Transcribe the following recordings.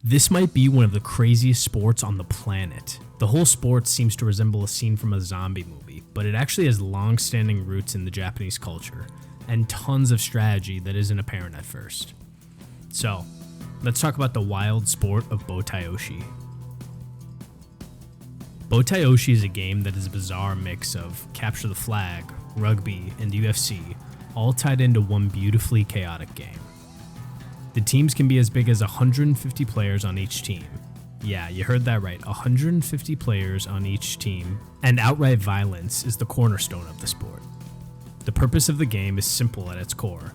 This might be one of the craziest sports on the planet. The whole sport seems to resemble a scene from a zombie movie, but it actually has long-standing roots in the Japanese culture, and tons of strategy that isn't apparent at first. So, let's talk about the wild sport of Bo-Taoshi. Bo-Taoshi is a game that is a bizarre mix of capture the flag, rugby, and UFC, all tied into one beautifully chaotic game. The teams can be as big as 150 players on each team. Yeah, you heard that right, 150 players on each team, and outright violence is the cornerstone of the sport. The purpose of the game is simple at its core.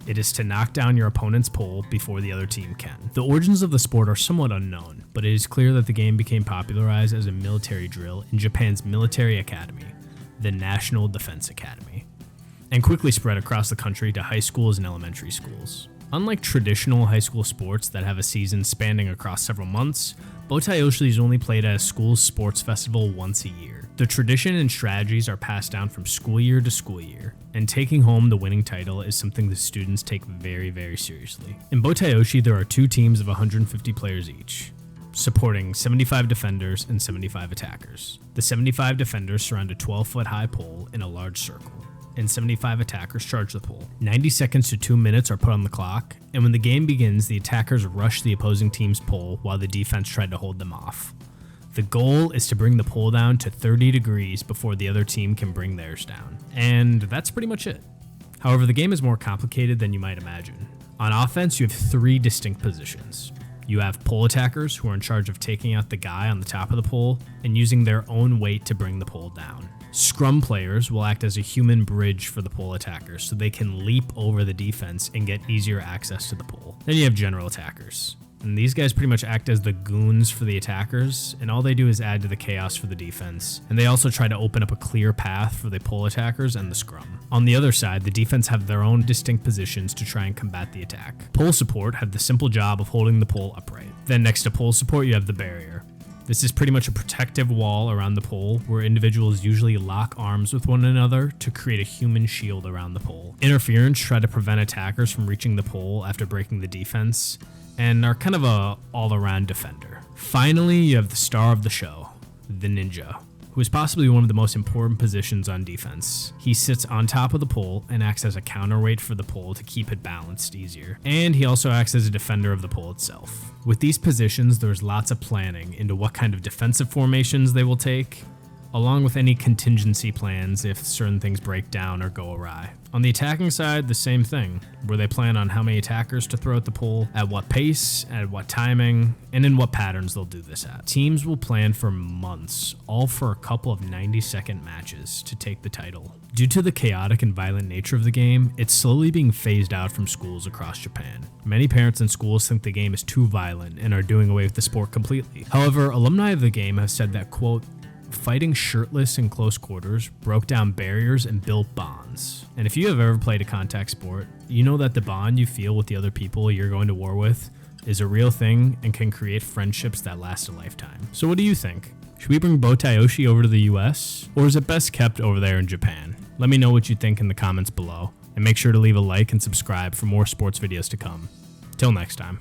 It is to knock down your opponent's pole before the other team can. The origins of the sport are somewhat unknown, but it is clear that the game became popularized as a military drill in Japan's military academy, the National Defense Academy, and quickly spread across the country to high schools and elementary schools. Unlike traditional high school sports that have a season spanning across several months, Bo-Taoshi is only played at a school's sports festival once a year. The tradition and strategies are passed down from school year to school year, and taking home the winning title is something the students take very, very seriously. In Bo-Taoshi, there are two teams of 150 players each, supporting 75 defenders and 75 attackers. The 75 defenders surround a 12-foot high pole in a large circle, and 75 attackers charge the pole. 90 seconds to 2 minutes are put on the clock, and when the game begins, the attackers rush the opposing team's pole while the defense tried to hold them off. The goal is to bring the pole down to 30 degrees before the other team can bring theirs down. And that's pretty much it. However, the game is more complicated than you might imagine. On offense, you have three distinct positions. You have pole attackers, who are in charge of taking out the guy on the top of the pole and using their own weight to bring the pole down. Scrum players will act as a human bridge for the pole attackers so they can leap over the defense and get easier access to the pole. Then you have general attackers, and these guys pretty much act as the goons for the attackers, and all they do is add to the chaos for the defense, and they also try to open up a clear path for the pole attackers and the scrum. On the other side, the defense have their own distinct positions to try and combat the attack. Pole support have the simple job of holding the pole upright. Then next to pole support, you have the barrier. This is pretty much a protective wall around the pole where individuals usually lock arms with one another to create a human shield around the pole. Interference try to prevent attackers from reaching the pole after breaking the defense, and are kind of a all-around defender. Finally, you have the star of the show, the ninja, who is possibly one of the most important positions on defense. He sits on top of the pole and acts as a counterweight for the pole to keep it balanced easier. And he also acts as a defender of the pole itself. With these positions, there's lots of planning into what kind of defensive formations they will take, along with any contingency plans if certain things break down or go awry. On the attacking side, the same thing, where they plan on how many attackers to throw at the pole, at what pace, at what timing, and in what patterns they'll do this at. Teams will plan for months, all for a couple of 90-second matches to take the title. Due to the chaotic and violent nature of the game, it's slowly being phased out from schools across Japan. Many parents and schools think the game is too violent and are doing away with the sport completely. However, alumni of the game have said that, quote, fighting shirtless in close quarters broke down barriers and built bonds. And if you have ever played a contact sport, you know that the bond you feel with the other people you're going to war with is a real thing and can create friendships that last a lifetime. So what do you think? Should we bring Bo-Taoshi over to the US? Or is it best kept over there in Japan? Let me know what you think in the comments below, and make sure to leave a like and subscribe for more sports videos to come. Till next time.